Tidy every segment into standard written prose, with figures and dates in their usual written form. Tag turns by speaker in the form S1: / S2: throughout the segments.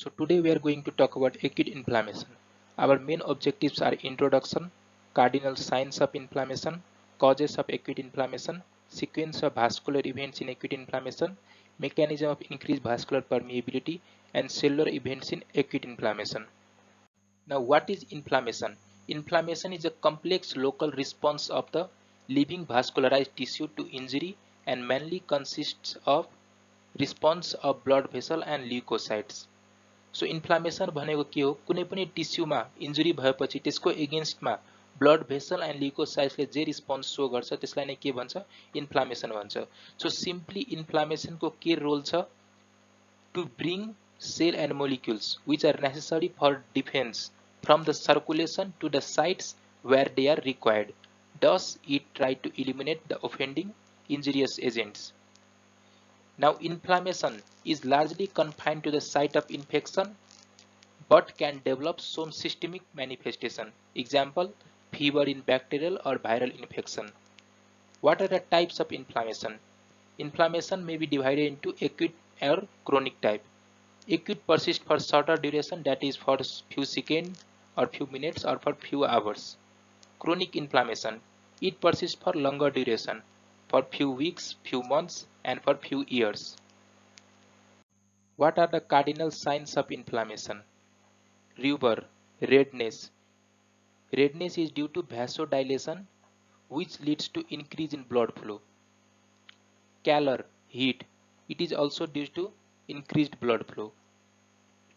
S1: So today we are going to talk about acute inflammation. Our main objectives are introduction, cardinal signs of inflammation, causes of acute inflammation, sequence of vascular events in acute inflammation, mechanism of increased vascular permeability, and cellular events in acute inflammation. Now what is inflammation? Inflammation is a complex local response of the living vascularized tissue to injury and mainly consists of response of blood vessel and leukocytes. So inflammation भनेको के हो कुनै पनि टिस्युमा injury भएपछि त्यसको एगेन्स्टमा blood vessel and ल्युकोसाइट्सले जे response so गर्छ त्यसलाई नै के भन्छ इन्फ्लामेसन भन्छ सो सिम्पली इन्फ्लामेसनको के रोल छ to bring cell and molecules which are necessary for defense from the circulation to the sites where they are required. Thus it try to eliminate the offending injurious agents. Now inflammation is largely confined to the site of infection but can develop some systemic manifestation. Example, fever in bacterial or viral infection. What are the types of inflammation? Inflammation may be divided into acute or chronic type. Acute persists for shorter duration, that is for few seconds or few minutes or for few hours. Chronic inflammation, it persists for longer duration, for few weeks, few months and for few years. What are the cardinal signs of inflammation? Rubor, redness. Redness is due to vasodilation which leads to increase in blood flow. Calor, heat. It is also due to increased blood flow.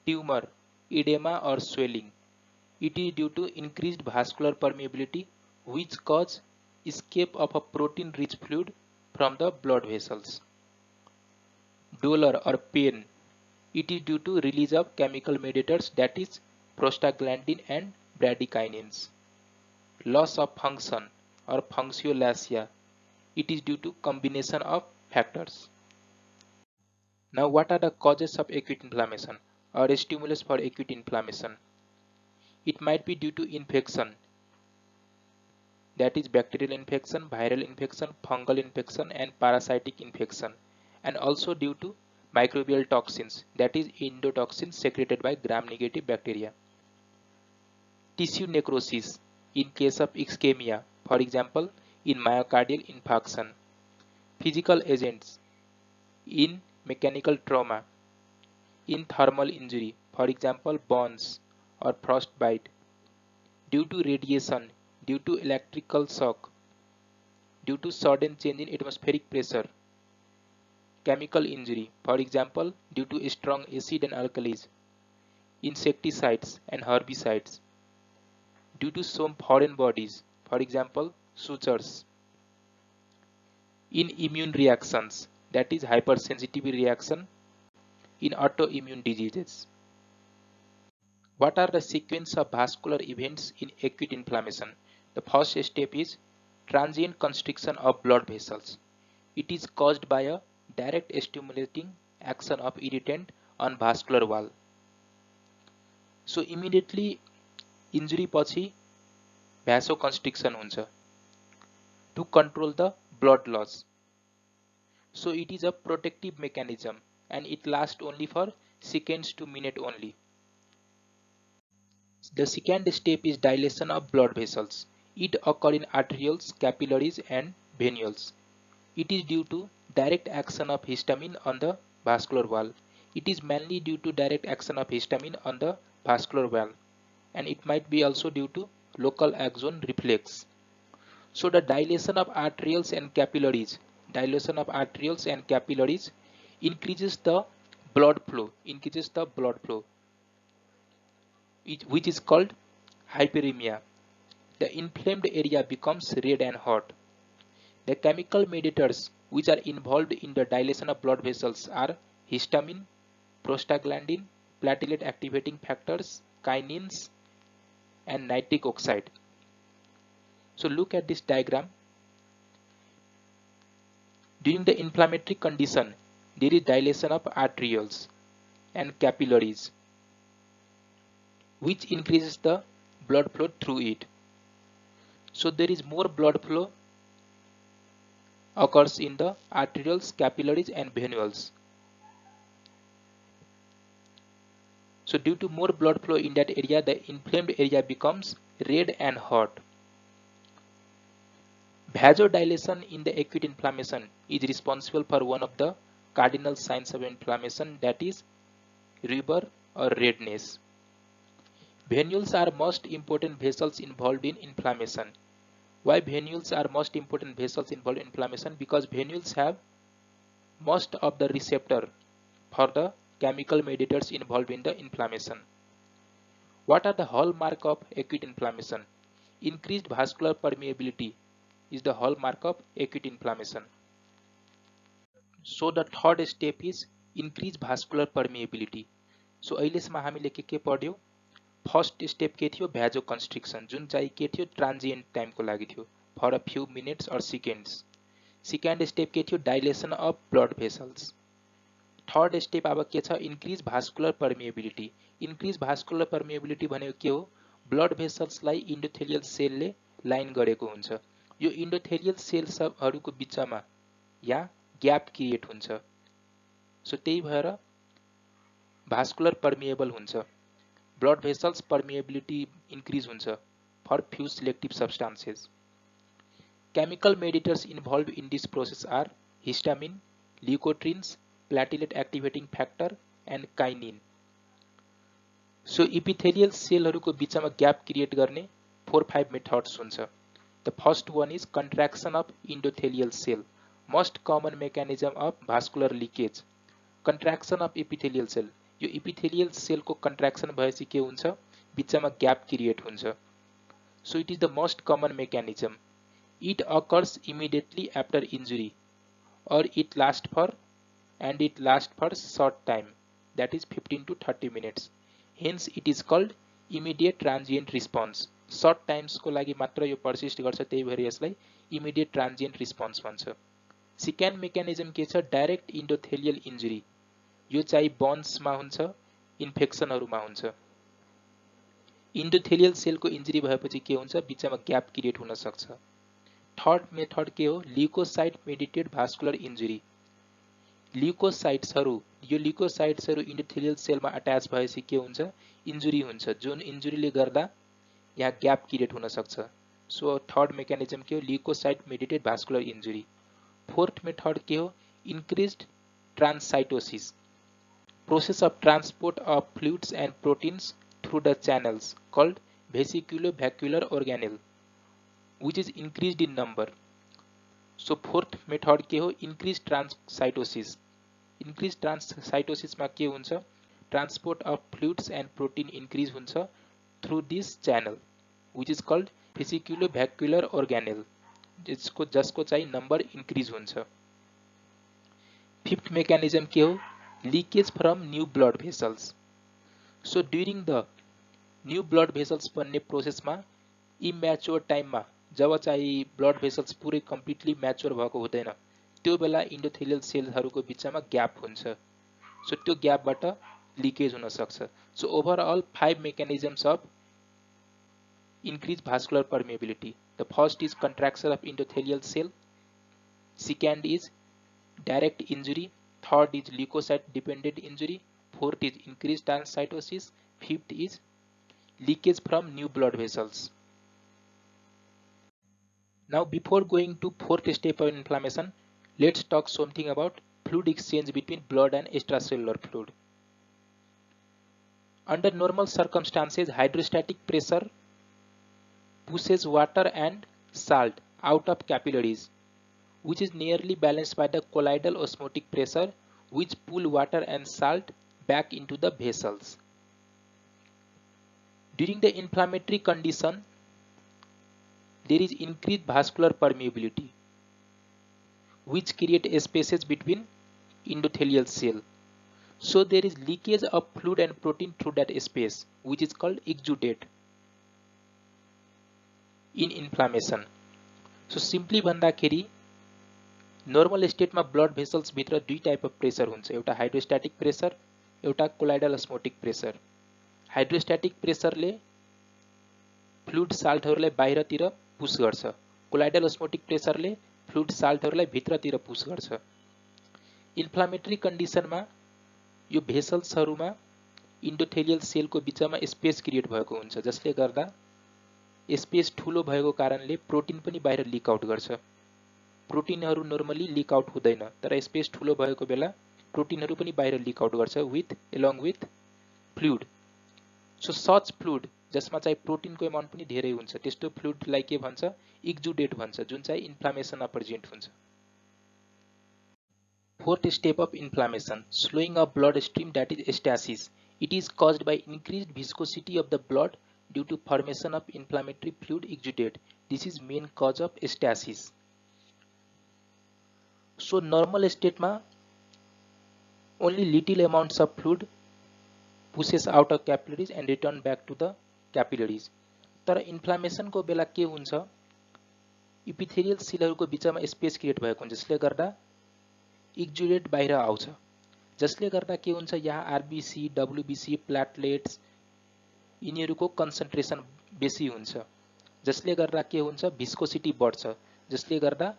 S1: Tumor, edema or swelling. It is due to increased vascular permeability which cause escape of a protein-rich fluid from the blood vessels. Dolor or pain. It is due to release of chemical mediators, that is prostaglandin and bradykinins. Loss of function or functiolacia. It is due to combination of factors. Now what are the causes of acute inflammation or a stimulus for acute inflammation? It might be due to infection, that is bacterial infection, viral infection, fungal infection and parasitic infection, and also due to microbial toxins, that is endotoxins secreted by gram-negative bacteria. Tissue necrosis in case of ischemia, for example in myocardial infarction. Physical agents in mechanical trauma, in thermal injury, for example burns or frostbite, due to radiation, due to electrical shock, due to sudden change in atmospheric pressure. Chemical injury, for example due to strong acid and alkalis, insecticides and herbicides, due to some foreign bodies, for example sutures. In immune reactions, that is hypersensitivity reaction in autoimmune diseases. What are the sequence of vascular events in acute inflammation? The first step is transient constriction of blood vessels. It is caused by a direct stimulating action of irritant on vascular wall. So immediately injury पछि vasoconstriction हुन्छ to control the blood loss. So it is a protective mechanism and it lasts only for seconds to minutes only. The second step is dilation of blood vessels. It occurs in arterioles, capillaries and venules. It is due to direct action of histamine on the vascular wall. It is mainly due to direct action of histamine on the vascular wall, and it might be also due to local axon reflex. So the dilation of arterioles and capillaries, increases the blood flow, which is called hyperemia. The inflamed area becomes red and hot. The chemical mediators which are involved in the dilation of blood vessels are histamine, prostaglandin, platelet activating factors, kinins, and nitric oxide. So look at this diagram. During the inflammatory condition, there is dilation of arterioles and capillaries, which increases the blood flow through it. So there is more blood flow occurs in the arterioles, capillaries and venules. So due to more blood flow in that area, the inflamed area becomes red and hot. Vasodilation in the acute inflammation is responsible for one of the cardinal signs of inflammation, that is rubor or redness. Venules are most important vessels involved in inflammation. Why venules are most important vessels involved in inflammation? Because venules have most of the receptor for the chemical mediators involved in the inflammation. What are the hallmark of acute inflammation? Increased vascular permeability is the hallmark of acute inflammation. So the third step is increase vascular permeability. So अहिलेसम्म हामीले के पढ्यौ? First step के थियो? भ्याजो कन्स्ट्रिक्सन, जुन चाहिँ के थियो? Transient टाइमको लागि थियो, फर अ फ्यू मिनट्स और सेकेन्ड्स. सेकेन्ड स्टेप के थियो? Dilation of blood vessels. Third step अब के छ? Increase vascular permeability. Increase vascular permeability भनेको के हो? ब्लड भेसल्सलाई इन्डोथेलियल सेलले लाइन गरेको हुन्छ. यो इन्डोथेलियल सेल्सहरूको बिचमा या ग्याप क्रिएट हुन्छ. सो त्यही भएर भास्कुलर पर्मिएबल हुन्छ. ब्लड भेसल्स पर्मिएबिलिटी इन्क्रिज हुन्छ for few selective substances. Chemical mediators involved in this process are histamine, leukotrienes, platelet activating factor and kinin. So epithelial सेलहरूको बिचमा ग्याप क्रिएट गर्ने 4-5 methods हुन्छ. The first one is contraction of endothelial cell, most common mechanism of vascular leakage. Contraction of epithelial cell, यो epithelial cell को contraction भएपछि के हुन्छ? बिचमा gap create हुन्छ. So it is the most common mechanism. It occurs immediately after injury, or it lasts for short time, that is 15 to 30 minutes. Hence it is called immediate transient response. Short times को लागि मात्र यो persist गर्छ, त्यही भएर यसलाई immediate transient response भन्छ. Second mechanism के छ? Direct endothelial injury. यो चाहिँ bones मा हुन्छ, इन्फेक्सनहरुमा हुन्छ. endothelial सेल को इन्जुरी भएपछि के हुन्छ? बिचमा ग्याप क्रिएट हुन सक्छ. थर्ड मेथड के हो? Leukocyte mediated vascular injury. ल्युकोसाइट्सहरु, यो ल्युकोसाइट्सहरु इन्डोथेलियल सेलमा अट्याच भएपछि के हुन्छ? इन्जुरी हुन्छ, जुन इन्जुरीले गर्दा यहाँ ग्याप क्रिएट हुन सक्छ. सो थर्ड मेकानिजम के हो? Leukocyte mediated vascular injury. Fourth method के हो? Increased transcytosis, process of transport of fluids and proteins through the channels called vesiculo vacuolar organelle, which is increased in number. So fourth method के हो? increased transcytosis. increased transcytosis मा के हुन्छ? transport of fluids and protein increase हुन्छ through this channel, which is called vesiculo-vacuolar organelle, जसको चाहिँ number increase हुन्छ. Fifth mechanism के हो? Leakage from new blood vessels. So during the new blood vessels बन्ने प्रोसेसमा इम्याच्योर टाइममा, जब चाहिँ ब्लड भेसल्स पुरै कम्प्लिटली म्याच्योर भएको हुँदैन, त्यो बेला इन्डोथेलियल सेलहरूको बिचमा ग्याप हुन्छ. सो त्यो ग्यापबाट लिकेज हुन सक्छ. So overall 5 mechanisms of increase vascular permeability. The first is contraction of endothelial cell, second is direct injury, third is leukocyte dependent injury, fourth is increased transcytosis, fifth is leakage from new blood vessels. Now before going to fourth step of inflammation, let's talk something about fluid exchange between blood and extracellular fluid. Under normal circumstances, hydrostatic pressure pushes water and salt out of capillaries, which is nearly balanced by the colloidal osmotic pressure, which pull water and salt back into the vessels. During the inflammatory condition, there is increased vascular permeability, which create spaces between endothelial cell. So there is leakage of fluid and protein through that space, which is called exudate in inflammation. So simply भन्दाखेरि normal स्टेटमा blood vessels भित्र दुई type of pressure हुन्छ, एउटा हाइड्रोस्ट्याटिक pressure, एउटा colloidal अस्मोटिक pressure. हाइड्रोस्ट्याटिक प्रेसरले fluid साल्टहरूलाई बाहिरतिर push गर्छ, colloidal अस्मोटिक प्रेसरले fluid साल्टहरूलाई भित्रतिर push गर्छ. इन्फ्लामेटरी कन्डिसनमा यो भेसल्सहरुमा इन्डोथेलियल सेलको बिचमा स्पेस क्रिएट भएको हुन्छ, जसले गर्दा स्पेस ठुलो भएको कारणले प्रोटिन पनि बाहिर लिक आउट गर्छ। प्रोटिनहरू नर्मली लिक आउट हुँदैन, तर स्पेस ठुलो भएको बेला प्रोटिनहरू पनि बाहिर लिक आउट गर्छ along with fluid. So such fluid जसमा चाहिँ प्रोटिनको एमाउन्ट पनि धेरै हुन्छ, त्यस्तो फ्लुइडलाई के भन्छ? एक्जुडेट भन्छ, जुन चाहिँ इन्फ्लामेसनमा प्रेजेन्ट हुन्छ। Fourth step of inflammation, slowing of blood stream, that is stasis. It is caused by increased viscosity of the blood due to formation of inflammatory fluid exudate. This is main cause of stasis. So normal state ma only little amounts of fluid pushes out of capillaries and return back to the capillaries. तर inflammation को बेला के हुन्छ? Epithelial सेलहरुको बिचमा space create भएको हुन्छ, जसले गर्दा एक्जुडेट बाहिर आउँछ, जसले गर्दा के हुन्छ? यहाँ आरबीसी, डब्ल्यूबीसी, प्लेटलेट्स यिनीहरूको कन्सन्ट्रेसन बेसी हुन्छ, जसले गर्दा के हुन्छ? भिस्कोसिटी बढ्छ, जसले गर्दा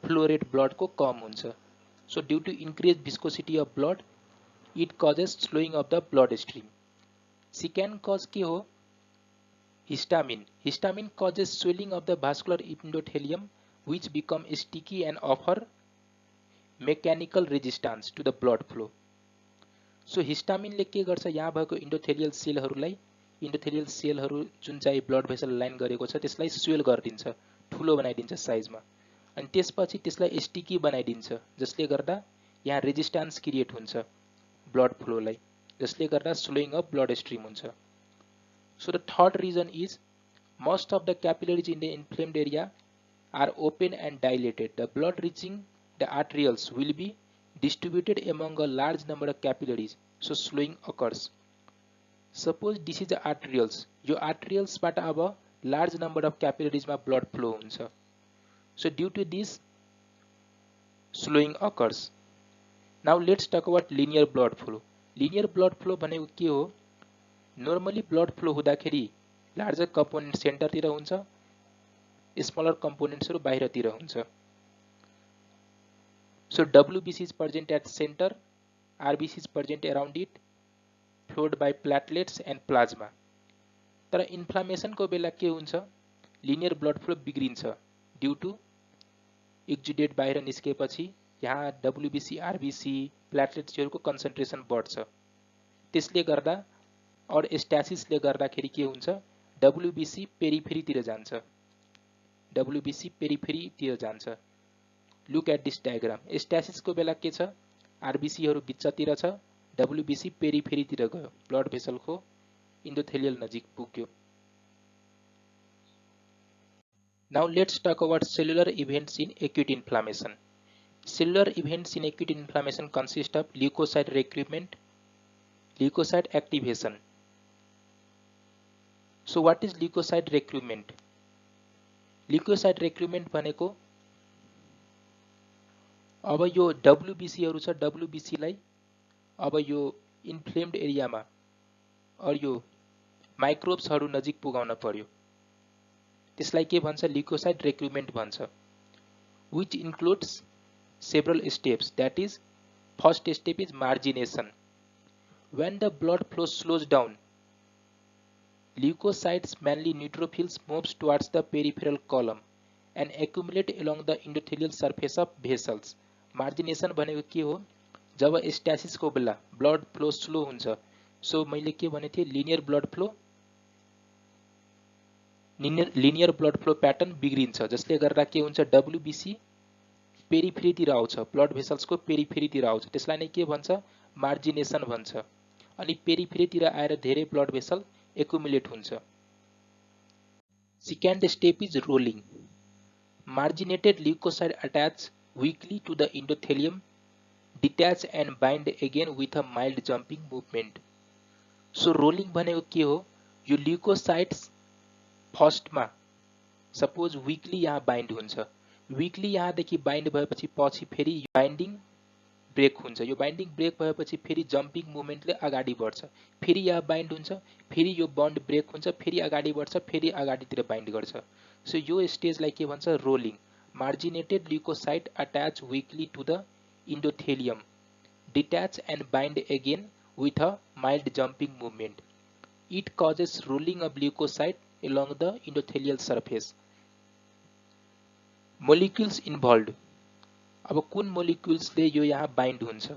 S1: फ्लो रेट ब्लडको कम हुन्छ। So due to increase viscosity of blood it causes slowing of the blood stream. Second cause के हो? Histamine. Histamine causes swelling of the vascular endothelium which become sticky and offer mechanical resistance to the blood flow. So हिस्टामिनले के गर्छ? यहाँ भएको इन्डोथेलियल सेलहरूलाई, इन्डोथेलियल सेलहरू जुन चाहिँ ब्लड भेसल लाइन गरेको छ त्यसलाई स्वेल गरिदिन्छ, ठुलो बनाइदिन्छ साइजमा, अनि त्यसपछि त्यसलाई स्टिकी बनाइदिन्छ, जसले गर्दा यहाँ रेजिस्टेन्स क्रिएट हुन्छ ब्लड फ्लोलाई, जसले गर्दा स्लोइङ अफ ब्लड स्ट्रिम हुन्छ। So the third reason is most of the capillaries in the inflamed area are open and dilated. The blood reaching the arterioles will be distributed among a large number of capillaries, so slowing occurs. Suppose this is the arterioles. यो arterioles बाट अब large number of capillaries मा blood flow हुन्छ. So due to this, slowing occurs. Now let's talk about linear blood flow. Linear blood flow भनेको के हो? Normally blood flow हुँदाखेरि larger component सेन्टरतिर हुन्छ, स्मलर कम्पोनेन्ट्सहरू बाहिरतिर हुन्छ। So WBC is present at centre, RBC is present around it, followed by platelets and plasma. तर इन्फ्लामेसनको बेला के हुन्छ? लिनियर ब्लड फ्लो बिग्रिन्छ ड्यू टु एक्जुडेट बाहिर निस्केपछि यहाँ डब्ल्यूबीसी, आरबीसी, प्लेटलेट्सहरूको कन्सन्ट्रेसन बढ्छ, त्यसले गर्दा और स्ट्यासिसले गर्दाखेरि के हुन्छ? डब्ल्यूबीसी पेरिफेरीतिर जान्छ, डब्ल्यूबीसी पेरिफेरीतिर जान्छ। Look at this diagram. स्ट्यासिसको बेला के छ? आरबीसीहरू बिचतिर छ, डब्ल्यूबीसी पेरिफेरीतिर गयो, ब्लड भेसलको इन्डोथेलियल नजिक पुग्यो। Now let's talk about cellular events in acute inflammation. Cellular events in acute inflammation consist of leukocyte recruitment, leukocyte activation. So what is leukocyte recruitment? Leukocyte recruitment भनेको अब यो डब्ल्यूबीसीहरू छ, डब्ल्यूबीसीलाई अब यो इन्फ्लेम्ड एरियामा और यो माइक्रोब्सहरू नजिक पुगाउन पर्यो, त्यसलाई के भन्छ? ल्यूकोसाइट रिक्रुटमेन्ट भन्छ। which includes several steps. That is, first step is margination. When the blood flow slows down, leukocytes, mainly neutrophils, moves towards the peripheral column and accumulate along the endothelial surface of vessels. Margination भनेको के हो? जब स्ट्यासिस को बेला blood flow slow हुन्छ, so मैले के भने थिए? लिनियर ब्लड फ्लो प्याटर्न बिग्रिन्छ, जसले गर्दा के हुन्छ? डब्ल्यूबीसी पेरिफेरीतिर आउँछ, ब्लड भेसल्सको पेरिफेरीतिर आउँछ, त्यसलाई नै के भन्छ? मार्जिनेसन भन्छ। अनि पेरिफेरीतिर आएर धेरै ब्लड भेसल एक्युमुलेट हुन्छ। Second step is rolling. Marginated leukocyte attach weakly to the endothelium, detach and bind again with a mild jumping movement. So rolling भनेको के हो? यो ल्यूकोसाइट्स फर्स्टमा सपोज वीकली यहाँ बाइन्ड हुन्छ, वीकली यहाँदेखि बाइन्ड भएपछि पछि फेरि बाइन्डिङ ब्रेक हुन्छ, यो बाइन्डिङ ब्रेक भएपछि फेरि जम्पिङ मुभमेन्टले अगाडि बढ्छ, फेरि यहाँ बाइन्ड हुन्छ, फेरि यो बन्ड ब्रेक हुन्छ, फेरि अगाडि बढ्छ, फेरि अगाडितिर बाइन्ड गर्छ। सो यो स्टेजलाई के भन्छ? Rolling. Marginated leukocyte attach weakly to the endothelium, detach and bind again with a mild jumping movement. It causes rolling of leukocyte along the endothelial surface. Molecules involved. अब कुन मोलिक्युल्सले यो यहाँ बाइन्ड हुन्छ?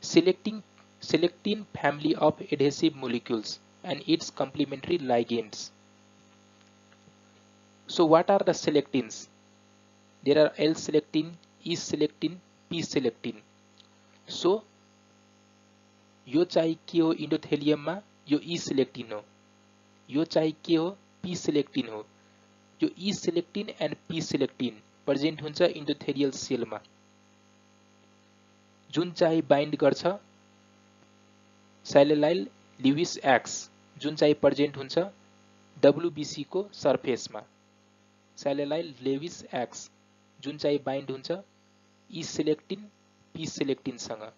S1: Selectin family of adhesive molecules and its complementary ligands. So what are the selectins? There are L-selectin, E-selectin, P-selectin. So यो चाहिँ के हो इन्डोथेलियममा? यो E-selectin हो. यो चाहिँ के हो? P-selectin हो. यो E-selectin and P-selectin प्रेजेन्ट हुन्छ इन्डोथेलियल सेलमा. जुन चाहिँ बाइन्ड गर्छ सेलुलाइल ल्युइस एक्स, जुन चाहिँ प्रेजेन्ट हुन्छ WBC को सर्फेसमा. सेलुलाइल ल्युइस एक्स जुन चाहिँ बाइन्ड हुन्छ E-selectin, P-selectin सँग.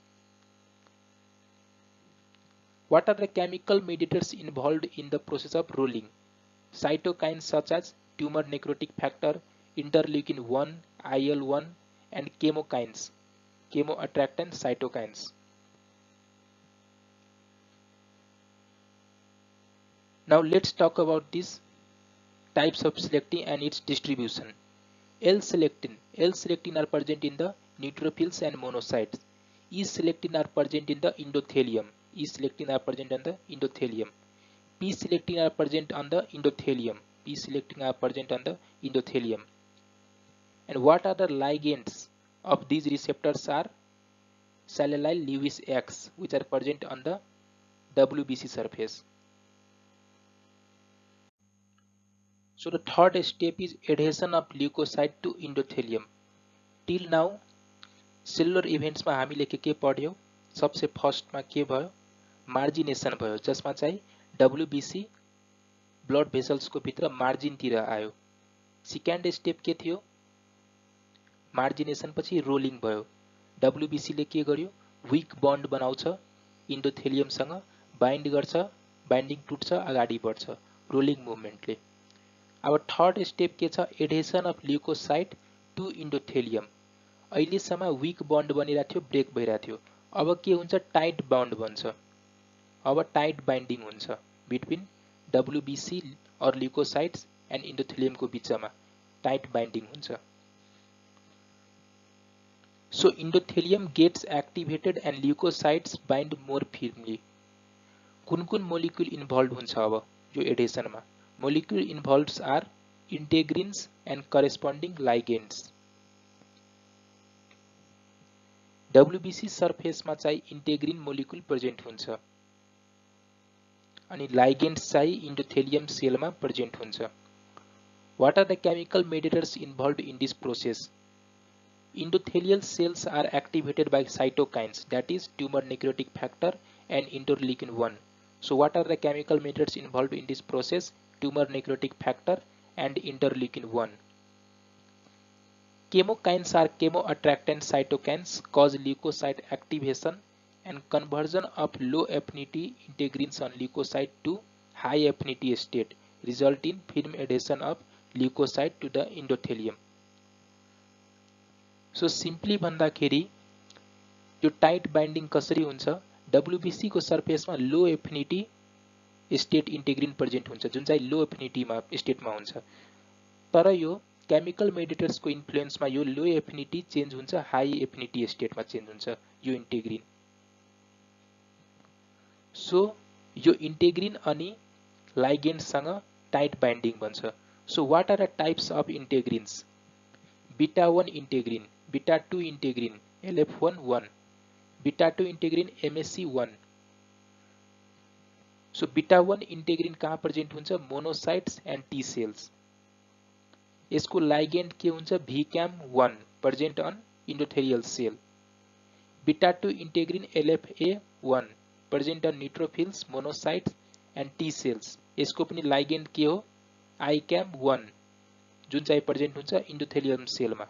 S1: What are the chemical mediators involved in the process of rolling? Cytokines such as tumor necrotic factor, interleukin 1, IL-1 and chemokines, chemoattractant cytokines. Now let's talk about these types of selectin and its distribution. L-selectin are present in the neutrophils and monocytes. E-selectin are present in the endothelium. E-selectin are present on the endothelium. P-selectin are present on the endothelium. P-selectin are present on the endothelium. And what are the ligands of these receptors are cellular Lewis X, which are present on the WBC surface. So the third step is adhesion of leukocyte to endothelium. Till now, cellular events मा हामीले के पढ्यौ? सबसे first मा के भयो? मार्जिनेसन भयो, जसमा चाहिँ WBC ब्लड भेसल्स को भित्र मार्जिन तिर आयो. सेकेन्ड स्टेप के थियो? मार्जिनेसन पछि रोलिङ भयो. WBC ले के गर्यो? वीक बन्ड बनाउँछ इन्डोथेलियम सँग, बाइन्ड गर्छ, बाइन्डिङ टुट्छ, अगाडि बढ्छ रोलिङ मुभमेन्टले. अब थर्ड स्टेप के छ? Adhesion of leukocyte to endothelium. अहिलेसम्म वीक बन्ड बनिरहेको थियो, ब्रेक भइरहेको थियो. अब के हुन्छ? टाइट बन्ड बन्छ. अब टाइट बाइन्डिङ हुन्छ बिट्विन WBC और ल्युकोसाइट्स एन्ड इन्डोथेलियम को बिचमा टाइट बाइन्डिङ हुन्छ. So endothelium gets activated and leukocytes bind more firmly. कुन मोलिक्युल इन्भल्भ हुन्छ अब यो एडेसनमा? Molecule involves are integrins and corresponding ligands. WBC सर्फेसमा चाहिँ इंटेग्रिन मोलिक्युल प्रेजेन्ट हुन्छ अनि लाइगेन्ड्स चाहिँ इन्डोथेलियम सेलमा प्रेजेन्ट हुन्छ. What are the chemical mediators involved in this process? Endothelial cells are activated by cytokines, that is tumor necrotic factor and interleukin 1. So what are the chemical mediators involved in this process? Tumor necrotic factor and interleukin 1. Chemokines are chemoattractant cytokines, cause leukocyte activation and conversion of low affinity integrins on leukocyte to high affinity state, result in firm adhesion of leukocyte to the endothelium. So simply भन्दाखेरि यो tight binding कसरी हुन्छ? WBC को सर्फेसमा लो affinity state integrin present हुन्छ, जुन चाहिँ लो affinity स्टेटमा हुन्छ. तर यो केमिकल मेडिएटर्स को इन्फ्लुएन्समा यो लो एफिनिटी चेन्ज हुन्छ, हाई एफिनिटी स्टेटमा चेन्ज हुन्छ यो इंटेग्रिन. सो यो इंटेग्रिन अनि लाइगेन्डसँग टाइट बाइन्डिङ बन्छ. So what are the types of integrins? Beta 1 integrin, beta 2 integrin, LF1 1, beta 2 integrin MSC 1. So beta 1 integrin कहाँ प्रेजेन्ट हुन्छ? Monocytes and T cells. यसको लाइगेन्ड के हुन्छ? VCAM1 present on endothelial cell. Beta 2 integrin LFA1 present on neutrophils, monocytes and T cells. यसको पनि ligand के हो? ICAM1 जुन चाहिँ प्रेजेन्ट हुन्छ इन्डोथेलियम सेलमा.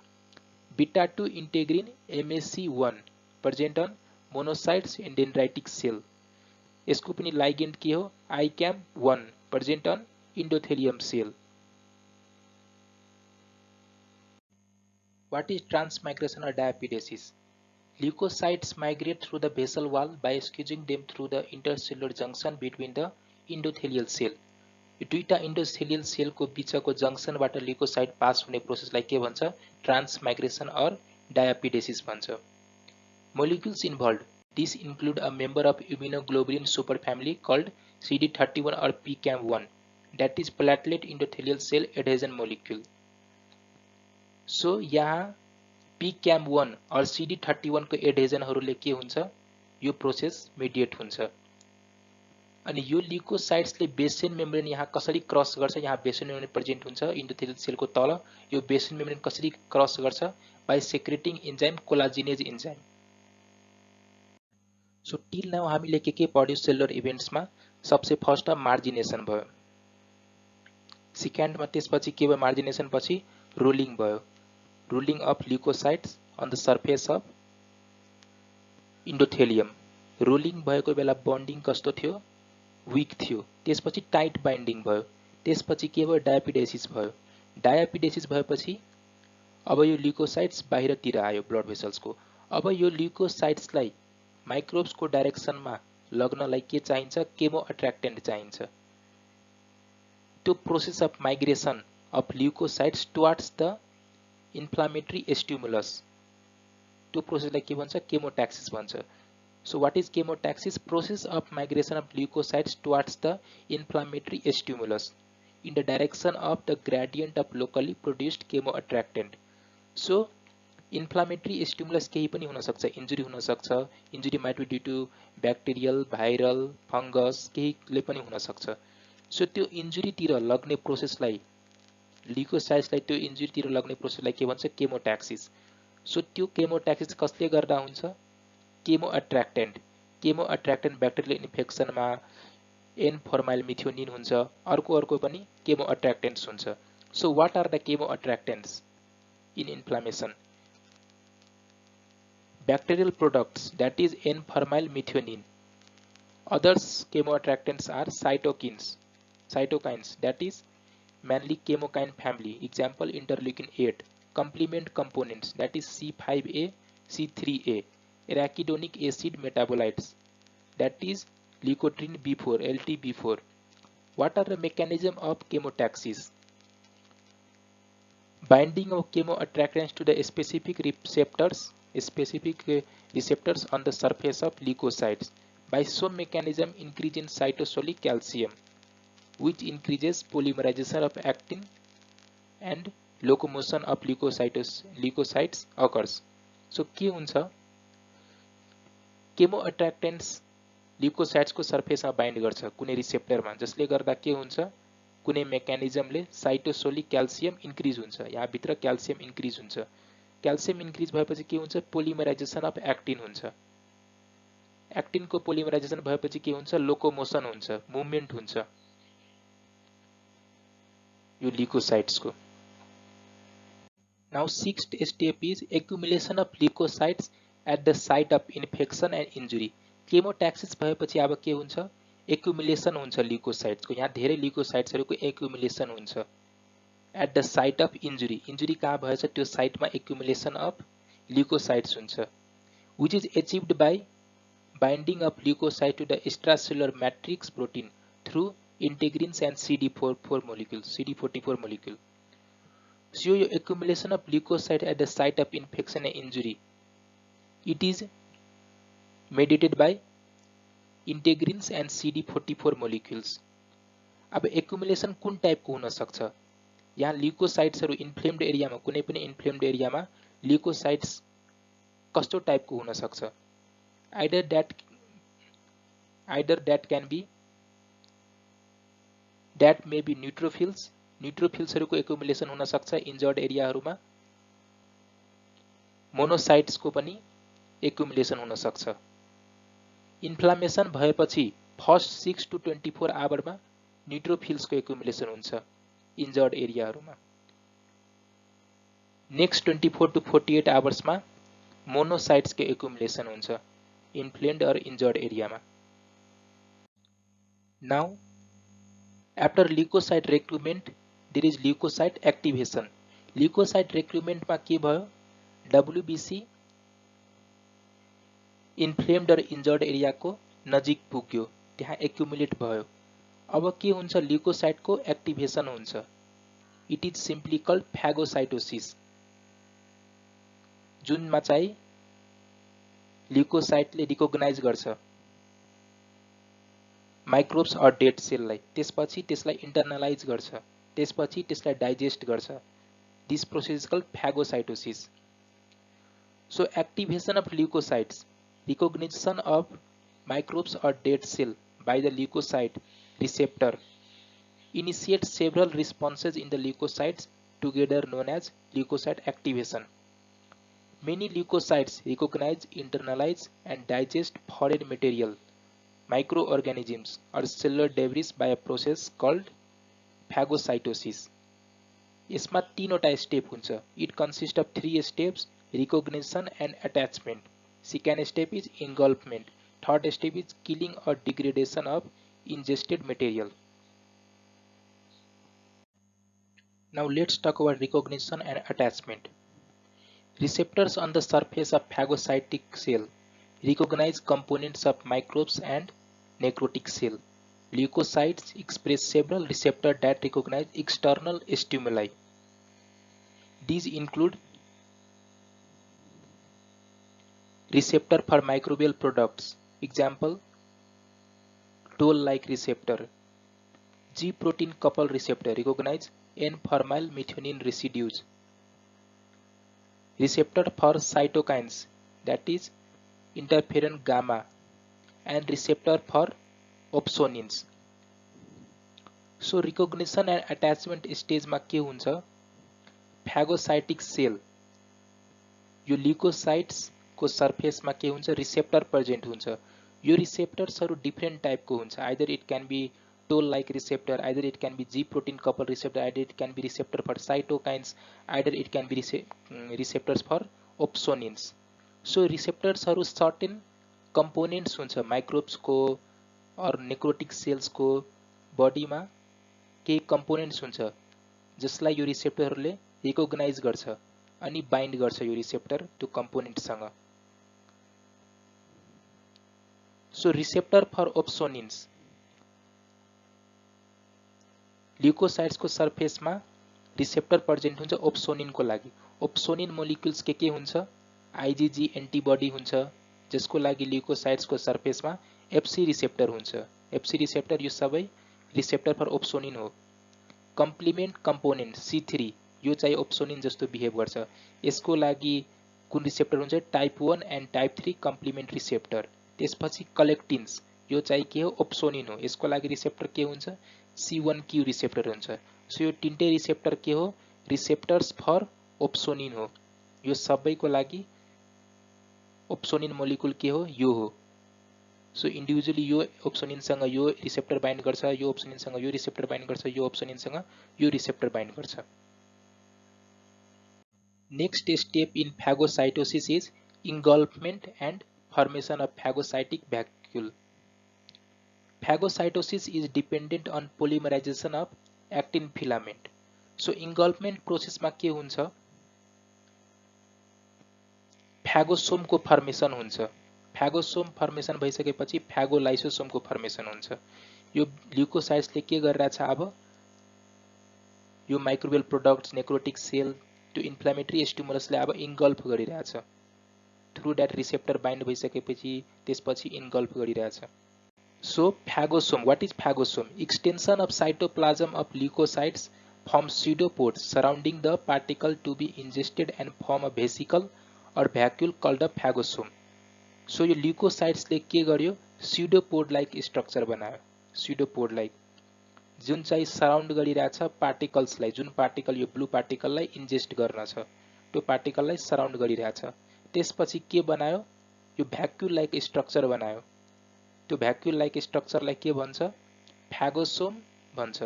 S1: Beta 2 integrin MSC1 present on monocytes and dendritic cell. यसको पनि लाइगेन्ड के हो? ICAM1 present on endothelium cell. What is transmigration or diapedesis? Leukocytes migrate through the vessel wall by squeezing them through the intercellular junction between the endothelial cell. दुईटा endothelial cell को बीचको जंक्शनबाट ल्युकोसाइट pass हुने प्रोसेसलाई के भन्छ? ट्रान्समाइग्रेसन or डायापिडेसिस भन्छ. Molecules involved. These include a member of immunoglobulin superfamily called CD31 or PCAM1, that is platelet endothelial cell adhesion molecule. So यहाँ PCAM1 or CD31 को एडहेजनहरूले के हुन्छ? यो प्रोसेस मिडिएट हुन्छ. अनि यो ल्युकोसाइट्सले बेसन मेम्ब्रेन यहाँ कसरी क्रस गर्छ? यहाँ बेसन मेम्ब्रेन प्रेजेन्ट हुन्छ इन्डोथेलियल सेलको तल. यो बेसन मेम्ब्रेन कसरी क्रस गर्छ? By secreting enzyme collagenase enzyme. So till now हामीले के पढ्यो सेलुलर इभेन्ट्समा? सबसे फर्स्ट मार्जिनेसन भयो. सेकेन्डमा त्यसपछि के भयो? मार्जिनेसन पछि रोलिङ भयो. Rolling of leukocytes on the surface of endothelium. Rolling भएको बेला बन्डिङ कस्तो थियो? वीक थियो. त्यसपछि टाइट बाइन्डिङ भयो. त्यसपछि के भयो? डायापिडेसिस भयो. डायापिडेसिस भएपछि अब यो ल्युकोसाइट्स बाहिरतिर आयो ब्लड भेसल्सको. अब यो ल्युकोसाइट्सलाई माइक्रोब्सको डाइरेक्सनमा लग्नलाई के चाहिन्छ? केमो अट्र्याक्टेन्ट चाहिन्छ. त्यो process of migration of leucocytes towards the inflammatory stimulus, त्यो प्रोसेसलाई के भन्छ? केमोट्याक्सिस भन्छ. So what is chemotaxis? Process of migration of leukocytes towards the inflammatory stimulus in the direction of the gradient of locally produced chemoattractant. So inflammatory stimulus केही पनि हुन सक्छ. Injury हुन सक्छ. Injury might be due to bacterial, viral, fungus केहीले पनि हुन सक्छ. सो त्यो इन्जुरीतिर लग्ने प्रोसेसलाई ल्युकोसाइट्सलाई त्यो इन्जुरीतिर लग्ने प्रोसेसलाई के भन्छ? केमोट्याक्सिस. सो त्यो केमोट्याक्सिस कसले गर्दा हुन्छ? Chemoattractant. Chemoattractant bacterial इन्फेक्सनमा एन फर्माइल मिथ्योनिन हुन्छ. अर्को पनि केमो अट्र्याक्टेन्ट्स हुन्छ. So what are the chemoattractants in inflammation? Bacterial products, that is N-formyl methionine. Others chemo attractants are cytokines, that is mainly chemokine family. Example interleukin 8. Complement components, that is C5a, C3a. Arachidonic acid metabolites, that is leukotriene B4, LTB4. What are the mechanism of chemotaxis? Binding of chemoattractants to the specific receptors on the surface of leukocytes. By some mechanism, increase in cytosolic calcium, which increases polymerization of actin and locomotion of leukocytes occurs. So के हुन्छ? Chemo अट्र्याक्टेन्ट्स ल्युकोसाइट्सको सर्फेसमा bind गर्छ कुनै रिसेप्टरमा, जसले गर्दा के हुन्छ? कुनै मेकानिजमले cytosolic calcium increase हुन्छ. यहाँ भित्र क्याल्सियम इन्क्रिज हुन्छ. क्याल्सियम इन्क्रिज भएपछि के हुन्छ? पोलिमराइजेसन अफ एक्टिन हुन्छ. एक्टिनको पोलिमराइजेसन भएपछि के हुन्छ? लोकोमोसन हुन्छ, मुभमेन्ट हुन्छ यो ल्युकोसाइट्सको. Now sixth step is accumulation of leukocytes at the site of infection and injury. Chemotaxis भएपछि अब के हुन्छ? एक्युमुलेसन हुन्छ ल्युकोसाइट्सको. यहाँ धेरै ल्युकोसाइट्सहरुको एक्युमुलेसन हुन्छ. At the site of injury. Injury कहाँ भएछ? त्यो साइटमा एक्युमुलेसन अफ ल्युकोसाइट्स हुन्छ. which is achieved by binding of leukocyte to the extracellular matrix protein through integrins and CD44 molecule. So your accumulation of leukocyte at the site of infection and injury, it is mediated by integrins and CD44 molecules. अब accumulation कुन type को हुन सक्छ? यहाँ ल्युकोसाइट्सहरु inflamed एरियामा, कुनै पनि inflamed एरियामा ल्युकोसाइट्स कस्तो टाइप को हुन सक्छ? either that may be न्यूट्रोफिल्सहरुको एक्युमुलेसन हुन सक्छ इन्जर्ड एरियाहरुमा. मोनोसाइट्सको पनि एक्युमुलेसन हुन सक्छ. इन्फ्लामेसन भएपछि फर्स्ट 6 to 24 आवरमा न्यूट्रोफिल्सको एक्युमुलेसन हुन्छ इन्जर्ड एरियाहरुमा. नेक्स्ट 24 to 48 आवर्समा मोनोसाइट्सको एक्युमुलेसन हुन्छ इन्फ्लेम्ड और इन्जर्ड एरियामा. Now after leukocyte recruitment there is leukocyte activation. Leukocyte रिक्रुटमेन्टमा के भयो? WBC इन्फ्लेम्ड र इन्जर्ड एरियाको नजिक पुग्यो, त्यहाँ एक्युमुलेट भयो। अब के हुन्छ, ल्युकोसाइटको एक्टिभेसन हुन्छ। It is simply called phagocytosis, जुनमा चाहिँ ल्युकोसाइटले रिकग्नाइज गर्छ माइक्रोब्स अर डेड सेललाई, त्यसपछि त्यसलाई इन्टर्नलाइज गर्छ, त्यसपछि त्यसलाई डाइजेस्ट गर्छ। This process is called phagocytosis. So activation of leukocytes, recognition of microbes or dead cell by the leukocyte receptor initiates several responses in the leukocytes together known as leukocyte activation. Many leukocytes recognize, internalize and digest foreign material, microorganisms or cellular debris by a process called phagocytosis. यसमा तीनवटा step हुन्छ। It consist of 3 steps, recognition and attachment. Second step is engulfment. Third step is killing or degradation of ingested material. Now let's talk about recognition and attachment. Receptors on the surface of phagocytic cell recognize components of microbes and necrotic cell. Leukocytes express several receptors that recognize external stimuli. These include receptor for microbial products, example toll-like receptor. G protein couple receptor recognize N-formyl methionine residues. Receptor for cytokines, that is interferon gamma, and receptor for opsonins. So recognition and attachment stage मा के हुन्छ, phagocytic cell यो leucocytes को surface मा के हुन्छ, receptor present हुन्छ। यो रिसेप्टर्सहरु डिफरेन्ट टाइपको हुन्छ। Either it can be toll like receptor, either it can be G protein couple receptor, either it can be receptor for cytokines, either it can be receptors for opsonins. So रिसेप्टर्सहरु certain components हुन्छ microbes को और necrotic sales को बडीमा केही components हुन्छ जसलाई यो रिसेप्टरहरुले रिकग्नाइज गर्छ अनि बाइन्ड गर्छ यो रिसेप्टर त्यो कम्पोनेन्टसँग। सो रिसेप्टर फर ओप्सोनिन्स, ल्युकोसाइट्स को सर्फेसमा रिसेप्टर प्रेजेन्ट हुन्छ ओप्सोनिन को लागि। ओप्सोनिन मोलिक्युल्स के हुन्छ, आइजीजी एन्टिबडी हुन्छ जसको लागि ल्युकोसाइट्स को सर्फेसमा एफसी रिसेप्टर हुन्छ। एफसी रिसेप्टर यो सबै रिसेप्टर फर ओप्सोनिन हो। कम्प्लिमेन्ट कम्पोनेन्ट C3 यो चाहिँ ओप्सोनिन जस्तो बिहेभ गर्छ। यसको लागि कुन रिसेप्टर हुन्छ, type 1 and type 3 complement receptor. त्यसपछि कलेक्टिन्स यो चाहिँ के हो, ओप्सोनिन हो। यसको लागि रिसेप्टर के हुन्छ, C1q रिसेप्टर हुन्छ। सो यो तीनटै रिसेप्टर के हो, रिसेप्टर्स फर ओप्सोनिन हो। यो सबैको लागि ओप्सोनिन मोलिक्युल के हो, यो हो। सो इन्डिभिजुअली यो ओप्सोनिनसँग यो रिसेप्टर बाइन्ड गर्छ, यो ओप्सोनिनसँग यो रिसेप्टर बाइन्ड गर्छ, यो ओप्सोनिनसँग यो रिसेप्टर बाइन्ड गर्छ। Next step in phagocytosis is engulfment and formation of phagocytic vacuole. Phagocytosis is dependent on polymerization of actin filament. So engulfment process मा के हुन्छ, phagosome को फर्मेसन हुन्छ। phagosome फर्मेसन भइसकेपछि phagolysosome को फर्मेसन हुन्छ। यो ल्युकोसाइट्सले के गरिरहेछ, अब यो माइक्रोबियल प्रोडक्ट्स, नेक्रोटिक सेल, त्यो इन्फ्लेमेटरी स्टिमुलसले अब इन्गल्फ गरिरहेछ। थ्रु दैट रिसेप्टर बाइन्ड भइसकेपछि त्यसपछि इन्गल्फ गरिरहेछ। So phagosome, what is phagosome? Extension of cytoplasm of leukocytes form pseudopods surrounding the particle to be ingested and form a vesicle or vacuole called a phagosome. So यो ल्युकोसाइट्सले के गर्यो, pseudopod like structure बनायो। pseudopod like जुन चाहिँ surround गरिरहेछ पार्टिकल्सलाई, जुन particle यो blue पार्टिकललाई ingest गर्न छ त्यो पार्टिकललाई सराउन्ड गरिरहेछ। त्यसपछि के बनायो, यो भ्याक्युल लाइक स्ट्रक्चर बनायो। त्यो भ्याक्युल लाइक स्ट्रक्चरलाई के भन्छ, phagosome भन्छ।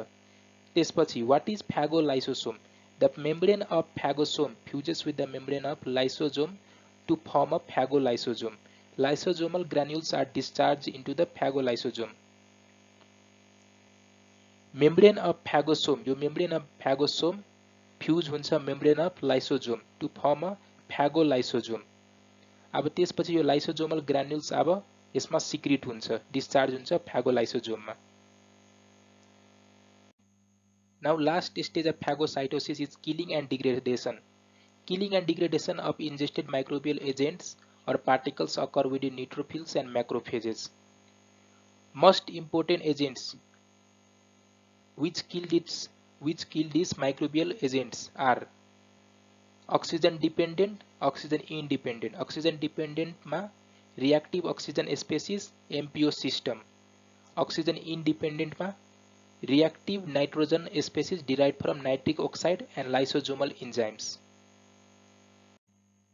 S1: त्यसपछि what is phagolysosome? The membrane of phagosome fuses with the membrane of lysosome to form a phagolysosome. Lysosomal granules are discharged into the phagolysosome. Membrane of phagosome, यो membrane of phagosome fuse हुन्छ membrane of lysosome to form a phagolysosome. अब त्यसपछि यो lysosomal granules अब यसमा secrete हुन्छ, discharge हुन्छ फागोलाइसोजोममा। Now last stage of phagocytosis is killing and degradation. Killing and degradation of ingested microbial agents or particles occur within neutrophils and macrophages. Most important agents which kill these microbial agents are oxygen dependent, oxygen independent. Oxygen dependent ma reactive oxygen species MPO system. Oxygen independent ma reactive nitrogen species derived from nitric oxide and lysosomal enzymes.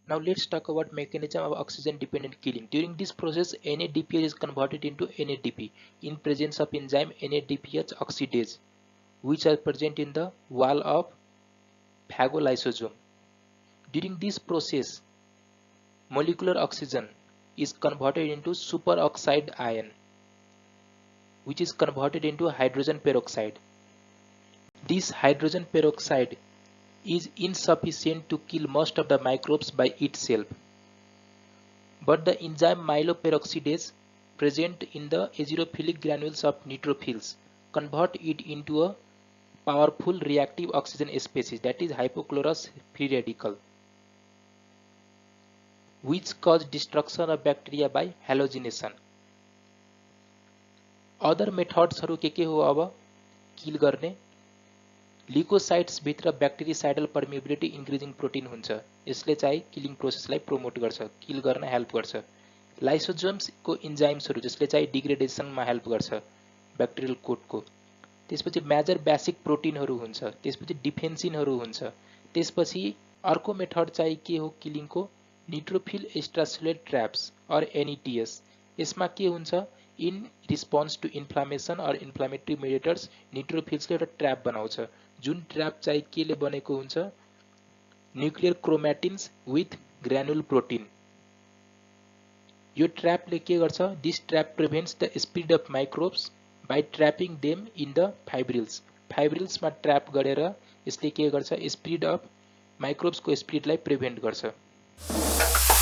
S1: Now let's talk about mechanism of oxygen dependent killing. During this process, NADPH is converted into NADP in presence of enzyme NADPH oxidase, which are present in the wall of phagolysosome. During this process, molecular oxygen is converted into superoxide ion, which is converted into hydrogen peroxide. This hydrogen peroxide is insufficient to kill most of the microbes by itself, but the enzyme myeloperoxidase present in the eosinophilic granules of neutrophils convert it into a powerful reactive oxygen species, that is hypochlorous free radical, which cause destruction of bacteria by halogenation. Other methods के हो अब किल गर्ने leucocytes भित्र ब्याक्टेरिसाइडल permeability increasing protein हुन्छ, यसले चाहिँ killing प्रोसेसलाई promote गर्छ, किल गर्न हेल्प गर्छ। लाइसोजोम्सको इन्जाइम्सहरू जसले चाहिँ डिग्रेडेसनमा हेल्प गर्छ ब्याक्टेरियल कोटको। त्यसपछि मेजर बेसिक प्रोटिनहरू हुन्छ, त्यसपछि डिफेन्सिनहरू हुन्छ। त्यसपछि अर्को मेथड चाहिँ के हो किलिङको neutrophil extracellular traps or NETs. यसमा के हुन्छ in response to inflammation or inflammatory mediators न्युट्रोफिल्सले एउटा ट्र्याप बनाउँछ, जुन ट्र्याप चाहिँ केले बनेको हुन्छ nuclear chromatins with granule protein. यो ट्र्यापले के गर्छ this trap prevents the spread of microbes by trapping them in the fibrils. फाइब्रिल्समा ट्र्याप गरेर यसले के गर्छ स्प्रिड अफ माइक्रोब्सको स्प्रिडलाई प्रिभेन्ट गर्छ।